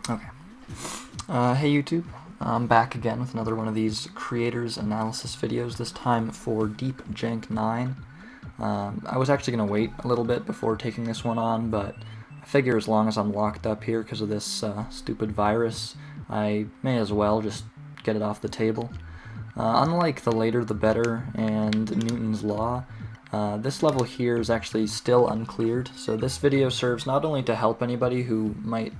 Okay. Hey YouTube, I'm back again with another one of these creators analysis videos, this time for Deep Jank 9. I was actually going to wait a little bit before taking this one on, but I figure as long as I'm locked up here because of this stupid virus, I may as well just get it off the table. Unlike the later the better and Newton's Law, this level here is actually still uncleared, so this video serves not only to help anybody who might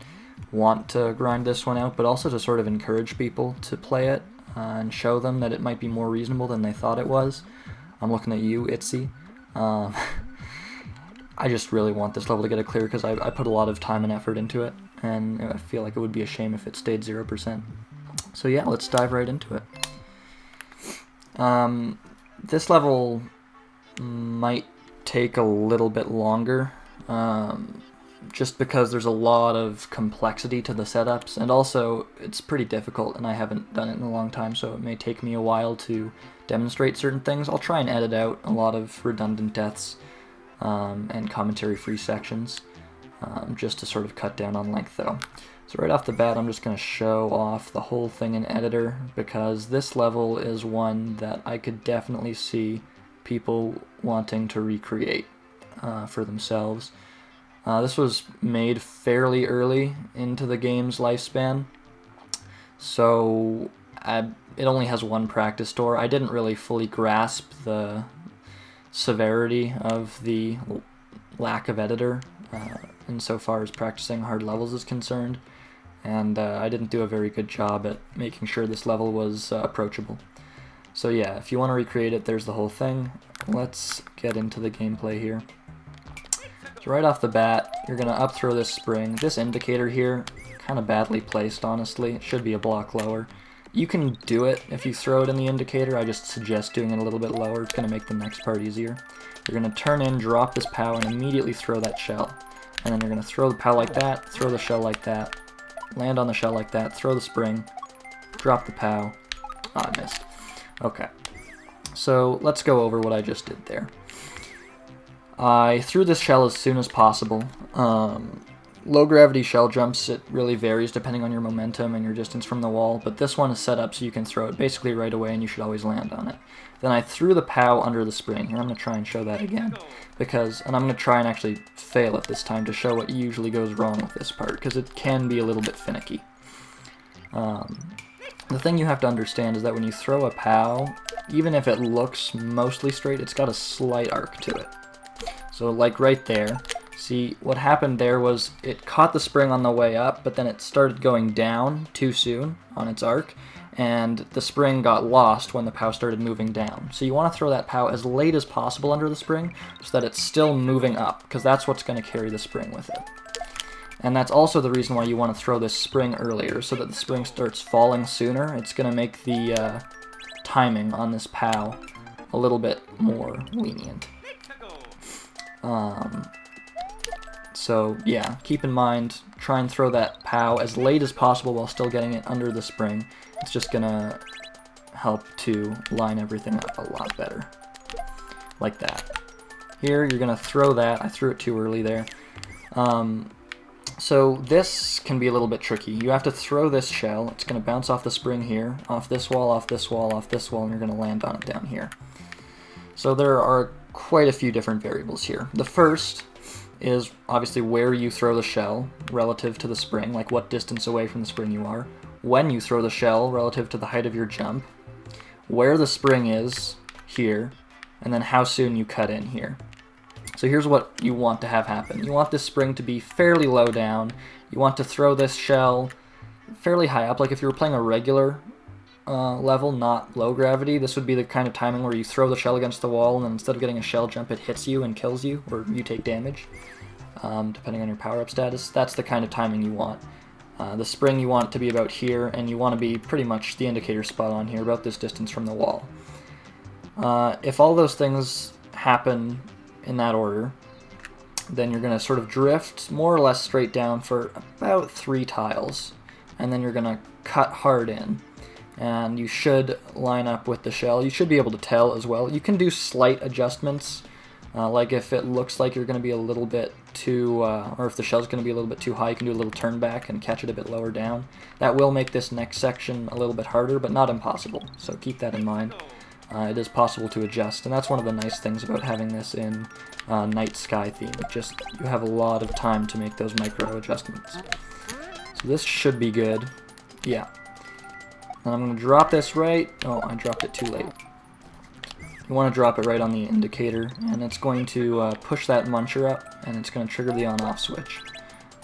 want to grind this one out, but also to sort of encourage people to play it and show them that it might be more reasonable than they thought it was. I'm looking at you, Itzy. I just really want this level to get it clear because I put a lot of time and effort into it, and I feel like it would be a shame if it stayed 0%. So yeah, let's dive right into it. This level might take a little bit longer, just because there's a lot of complexity to the setups, and also it's pretty difficult and I haven't done it in a long time, so it may take me a while to demonstrate certain things. I'll try and edit out a lot of redundant deaths and commentary-free sections, just to sort of cut down on length though. So right off the bat, I'm just going to show off the whole thing in editor, because this level is one that I could definitely see people wanting to recreate for themselves. This was made fairly early into the game's lifespan, so it only has one practice door. I didn't really fully grasp the severity of the lack of editor insofar as practicing hard levels is concerned, and I didn't do a very good job at making sure this level was approachable. So yeah, if you want to recreate it, there's the whole thing. Let's get into the gameplay here. So right off the bat, you're going to up throw this spring. This indicator here, kind of badly placed, honestly. It should be a block lower. You can do it if you throw it in the indicator. I just suggest doing it a little bit lower. It's going to make the next part easier. You're going to turn in, drop this POW, and immediately throw that shell. And then you're going to throw the POW like that, throw the shell like that, land on the shell like that, throw the spring, drop the POW. Ah, I missed. Okay. So let's go over what I just did there. I threw this shell as soon as possible. Low gravity shell jumps, it really varies depending on your momentum and your distance from the wall, but this one is set up so you can throw it basically right away and you should always land on it. Then I threw the POW under the spring. Here, I'm going to try and show that again, and I'm going to try and actually fail it this time to show what usually goes wrong with this part, because it can be a little bit finicky. The thing you have to understand is that when you throw a POW, even if it looks mostly straight, it's got a slight arc to it. So like right there, see what happened there was it caught the spring on the way up, but then it started going down too soon on its arc, and the spring got lost when the POW started moving down. So you want to throw that POW as late as possible under the spring so that it's still moving up, because that's what's going to carry the spring with it. And that's also the reason why you want to throw this spring earlier, so that the spring starts falling sooner. It's going to make the timing on this POW a little bit more lenient. So yeah, keep in mind, try and throw that POW as late as possible while still getting it under the spring. It's just gonna help to line everything up a lot better. Like that. Here, you're gonna throw that. I threw it too early there. So this can be a little bit tricky. You have to throw this shell. It's gonna bounce off the spring here, off this wall, off this wall, off this wall, and you're gonna land on it down here. So there are quite a few different variables here. The first is obviously where you throw the shell relative to the spring, like what distance away from the spring you are, when you throw the shell relative to the height of your jump, where the spring is here, and then how soon you cut in here. So here's what you want to have happen. You want this spring to be fairly low down. You want to throw this shell fairly high up, like if you were playing a regular level, not low gravity, this would be the kind of timing where you throw the shell against the wall and then instead of getting a shell jump it hits you and kills you, or you take damage, depending on your power-up status. That's the kind of timing you want. The spring you want it to be about here, and you want to be pretty much the indicator spot on here, about this distance from the wall. If all those things happen in that order, then you're going to sort of drift more or less straight down for about 3 tiles, and then you're going to cut hard in. And you should line up with the shell. You should be able to tell as well. You can do slight adjustments Like if it looks like you're going to be a little bit too, or if the shell's going to be a little bit too high, you can do a little turn back and catch it a bit lower down. That will make this next section a little bit harder, but not impossible, so keep that in mind. It is possible to adjust, and that's one of the nice things about having this in night sky theme. Just, you have a lot of time to make those micro adjustments. So this should be good. Yeah. And I'm going to drop this right. Oh, I dropped it too late. You want to drop it right on the indicator, and it's going to push that muncher up, and it's going to trigger the on-off switch.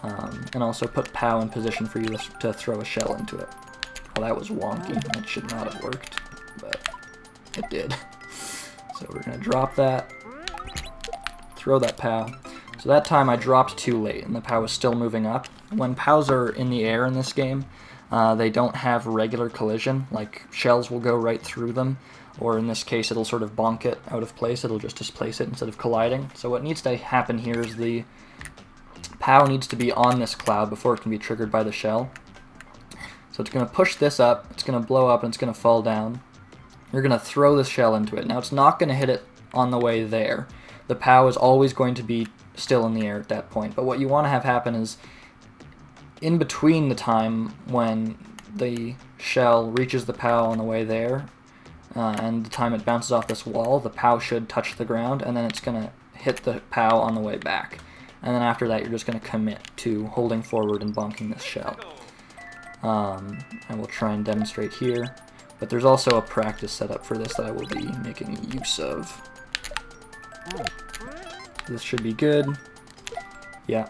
And also put POW in position for you to throw a shell into it. Well, that was wonky. That should not have worked, but it did. So we're going to drop that, throw that POW. So that time I dropped too late, and the POW was still moving up. When POWs are in the air in this game, they don't have regular collision, like shells will go right through them, or in this case it'll sort of bonk it out of place, it'll just displace it instead of colliding. So what needs to happen here is the POW needs to be on this cloud before it can be triggered by the shell. So it's going to push this up, it's going to blow up, and it's going to fall down. You're going to throw the shell into it. Now it's not going to hit it on the way there. The POW is always going to be still in the air at that point, but what you want to have happen is in between the time when the shell reaches the POW on the way there and the time it bounces off this wall, the POW should touch the ground, and then it's going to hit the POW on the way back. And then after that, you're just going to commit to holding forward and bonking this shell. I will try and demonstrate here, but there's also a practice setup for this that I will be making use of. This should be good. Yeah.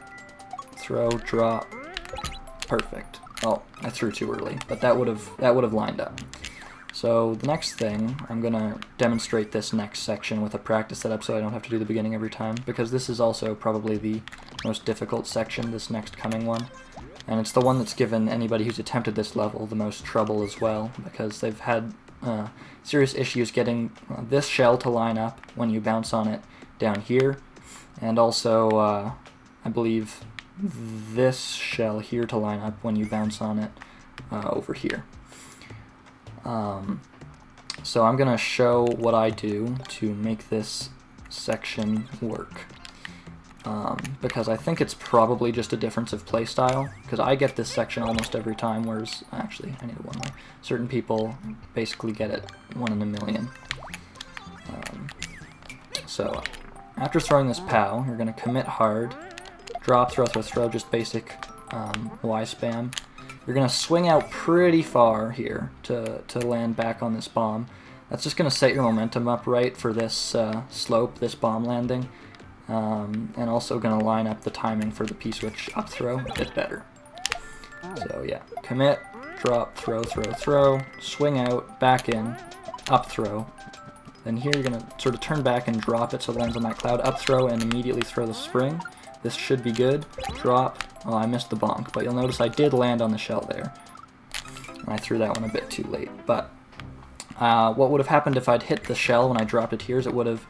Throw, drop. Perfect. Oh, I threw too early, but that would have lined up. So the next thing, I'm going to demonstrate this next section with a practice setup so I don't have to do the beginning every time, because this is also probably the most difficult section, this next coming one. And it's the one that's given anybody who's attempted this level the most trouble as well, because they've had serious issues getting this shell to line up when you bounce on it down here, and also I believe this shell here to line up when you bounce on it over here. So I'm going to show what I do to make this section work. Because I think it's probably just a difference of playstyle, because I get this section almost every time, whereas, actually, I need one more. Certain people basically get it 1 in a million. So, after throwing this POW, you're going to commit hard, drop, throw, throw, throw, just basic Y spam. You're going to swing out pretty far here to land back on this bomb. That's just going to set your momentum up right for this slope, this bomb landing. And also going to line up the timing for the P-switch up throw a bit better. So yeah, commit, drop, throw, throw, throw, swing out, back in, up throw. Then here you're going to sort of turn back and drop it so it lands on that cloud, up throw, and immediately throw the spring. This should be good. Drop. Oh, I missed the bonk, but you'll notice I did land on the shell there. And I threw that one a bit too late. But what would have happened if I'd hit the shell when I dropped it here is it would have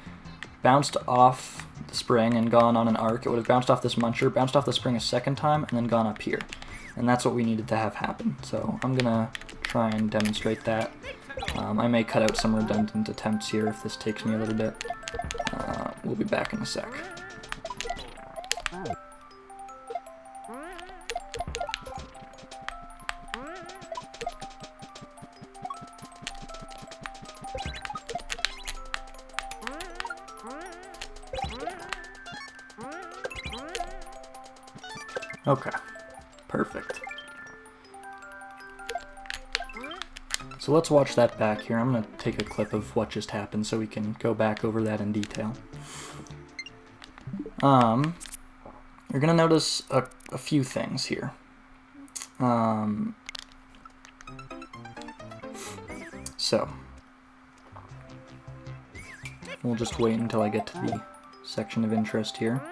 bounced off the spring and gone on an arc. It would have bounced off this muncher, bounced off the spring a second time, and then gone up here. And that's what we needed to have happen. So I'm going to try and demonstrate that. I may cut out some redundant attempts here if this takes me a little bit. We'll be back in a sec. Okay, perfect. So let's watch that back here. I'm going to take a clip of what just happened so we can go back over that in detail. You're going to notice a few things here. So, we'll just wait until I get to the section of interest here.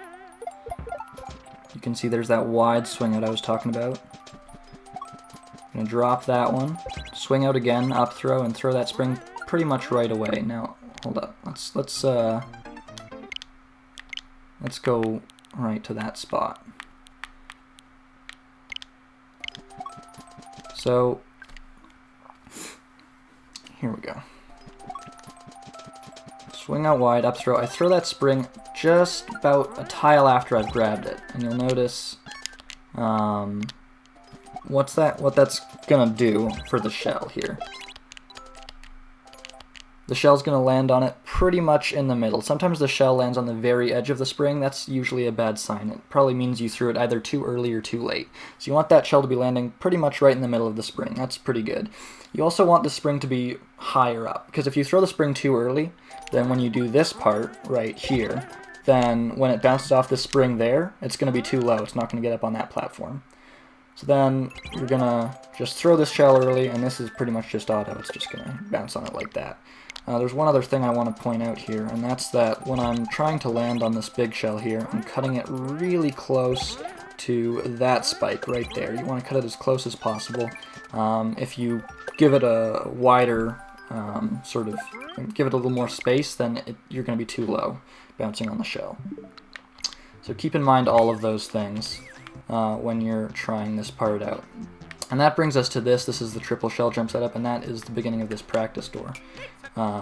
You can see there's that wide swing out I was talking about. I'm going to drop that one, swing out again, up throw, and throw that spring pretty much right away. Now, hold up. Let's go right to that spot. So, here we go. Swing out wide, up throw. I throw that spring just about a tile after I've grabbed it, and you'll notice what that's gonna do for the shell here. The shell's gonna land on it pretty much in the middle. Sometimes the shell lands on the very edge of the spring. That's usually a bad sign. It probably means you threw it either too early or too late. So you want that shell to be landing pretty much right in the middle of the spring. That's pretty good. You also want the spring to be higher up, because if you throw the spring too early, then when you do this part right here, then when it bounces off the spring there, it's going to be too low. It's not going to get up on that platform. So then you're going to just throw this shell early, and this is pretty much just auto. It's just going to bounce on it like that. There's one other thing I want to point out here, and that's that when I'm trying to land on this big shell here, I'm cutting it really close to that spike right there. You want to cut it as close as possible. If you give it a wider give it a little more space, then you're going to be too low bouncing on the shell. So keep in mind all of those things when you're trying this part out. And that brings us to this. This is the triple shell jump setup, and that is the beginning of this practice door.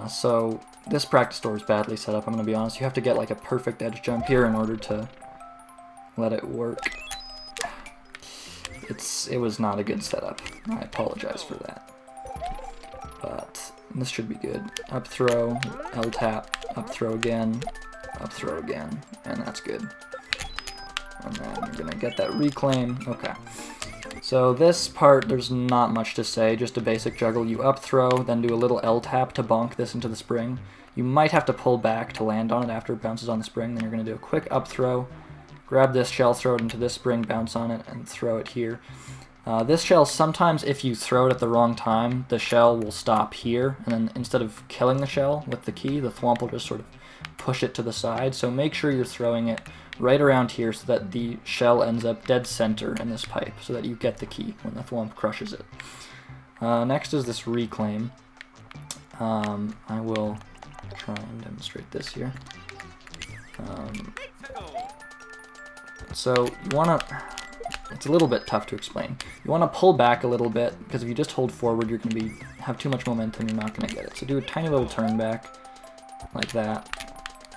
So this practice door is badly set up, I'm going to be honest. You have to get like a perfect edge jump here in order to let it work. It was not a good setup. I apologize for that. But this should be good. Up throw, L tap, up throw again, and that's good. And then you're going to get that reclaim. Okay. So this part, there's not much to say, just a basic juggle. You up throw, then do a little L tap to bonk this into the spring. You might have to pull back to land on it after it bounces on the spring. Then you're going to do a quick up throw, grab this shell, throw it into this spring, bounce on it, and throw it here. This shell, sometimes if you throw it at the wrong time, the shell will stop here, and then instead of killing the shell with the key, the thwomp will just sort of push it to the side. So make sure you're throwing it right around here so that the shell ends up dead center in this pipe, so that you get the key when the thwomp crushes it. Next is this reclaim. I will try and demonstrate this here. So you want to... It's a little bit tough to explain. You want to pull back a little bit, because if you just hold forward, you're going to have too much momentum, you're not going to get it. So do a tiny little turn back, like that,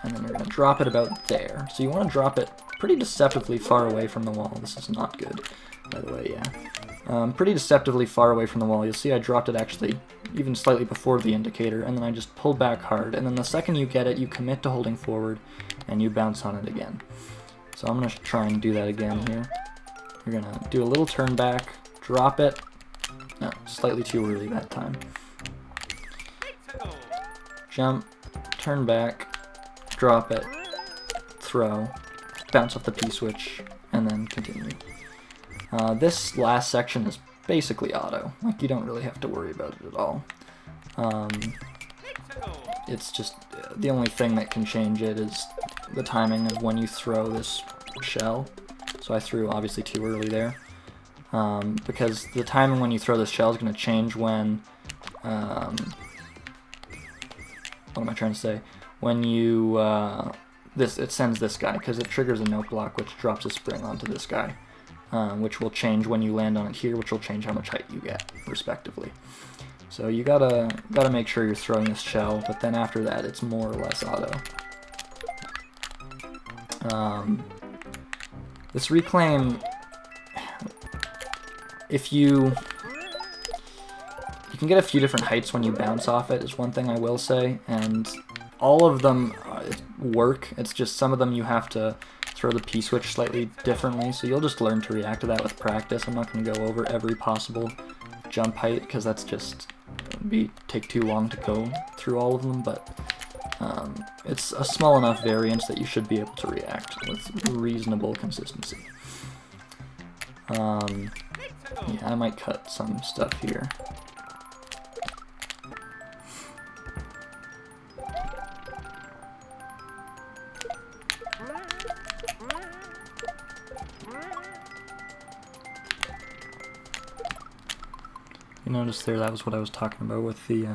and then you're going to drop it about there. So you want to drop it pretty deceptively far away from the wall. This is not good, by the way, yeah. Pretty deceptively far away from the wall. You'll see I dropped it actually even slightly before the indicator, and then I just pulled back hard. And then the second you get it, you commit to holding forward, and you bounce on it again. So I'm going to try and do that again here. You're going to do a little turn back, drop it. No, slightly too early that time. Jump, turn back, drop it, throw, bounce off the P-switch, and then continue. This last section is basically auto. Like, you don't really have to worry about it at all. It's just, the only thing that can change it is the timing of when you throw this shell. So I threw obviously too early there, because the timing when you throw this shell is going to change when, what am I trying to say? When you, it sends this guy, because it triggers a note block which drops a spring onto this guy, which will change when you land on it here, which will change how much height you get, respectively. So you gotta make sure you're throwing this shell, but then after that it's more or less auto. This reclaim, if you can get a few different heights when you bounce off it, is one thing I will say, and all of them work. It's just some of them you have to throw the P-switch slightly differently, so you'll just learn to react to that with practice. I'm not going to go over every possible jump height, because that's just take too long to go through all of them, but it's a small enough variance that you should be able to react with reasonable consistency. Yeah, I might cut some stuff here. You notice there, that was what I was talking about with the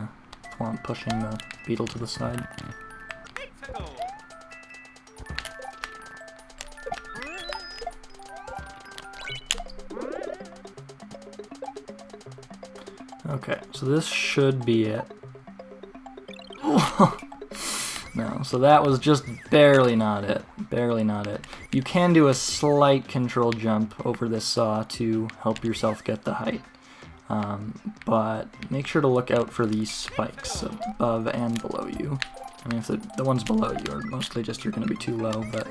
thwomp pushing the beetle to the side. Okay, so this should be it. No, So that was just barely not it. Barely not it. You can do a slight control jump over this saw to help yourself get the height. But make sure to look out for these spikes above and below you. I mean, if the ones below you are mostly just you're going to be too low, but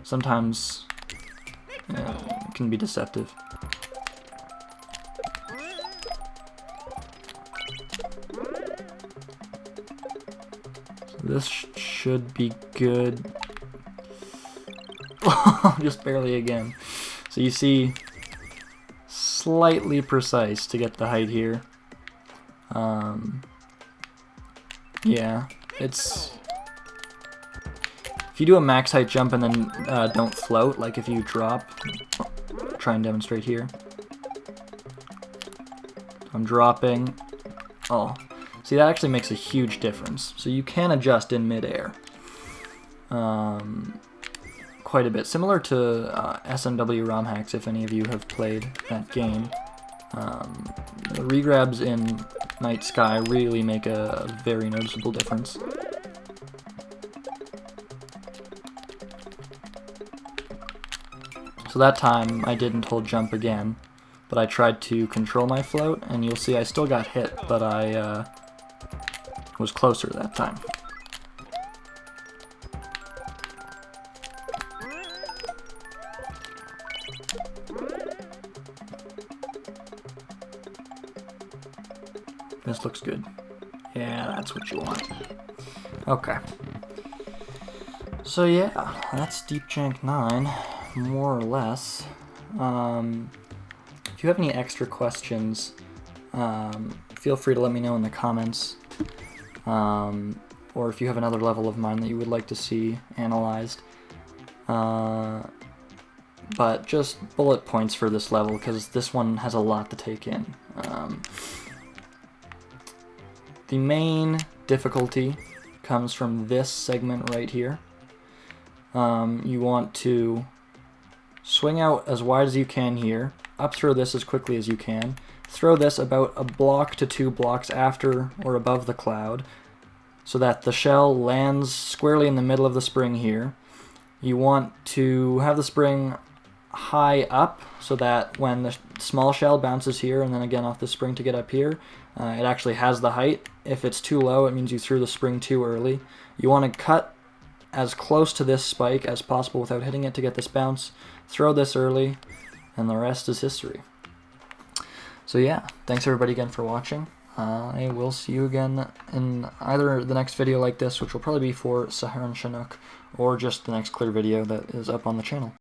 sometimes it can be deceptive. This should be good. Just barely again. So you see, slightly precise to get the height here. Yeah, it's... If you do a max height jump and then don't float, like if you drop, try and demonstrate here. I'm dropping. Oh. See, that actually makes a huge difference. So you can adjust in midair quite a bit. Similar to SMW ROM hacks, if any of you have played that game. The regrabs in Night Sky really make a very noticeable difference. So that time I didn't hold jump again, but I tried to control my float, and you'll see I still got hit, but I was closer that time. This looks good. Yeah, that's what you want. Okay. So yeah, that's Deep Jank 9, more or less. If you have any extra questions, feel free to let me know in the comments. Or if you have another level of mine that you would like to see analyzed. But just bullet points for this level, because this one has a lot to take in. The main difficulty comes from this segment right here. You want to swing out as wide as you can here, up throw this as quickly as you can, throw this about a block to 2 blocks after or above the cloud, so that the shell lands squarely in the middle of the spring here. You want to have the spring high up, so that when the small shell bounces here and then again off the spring to get up here, it actually has the height. If it's too low, it means you threw the spring too early. You want to cut as close to this spike as possible without hitting it to get this bounce. Throw this early, and the rest is history. So yeah, thanks everybody again for watching. I will see you again in either the next video like this, which will probably be for Saharan Chinook, or just the next clear video that is up on the channel.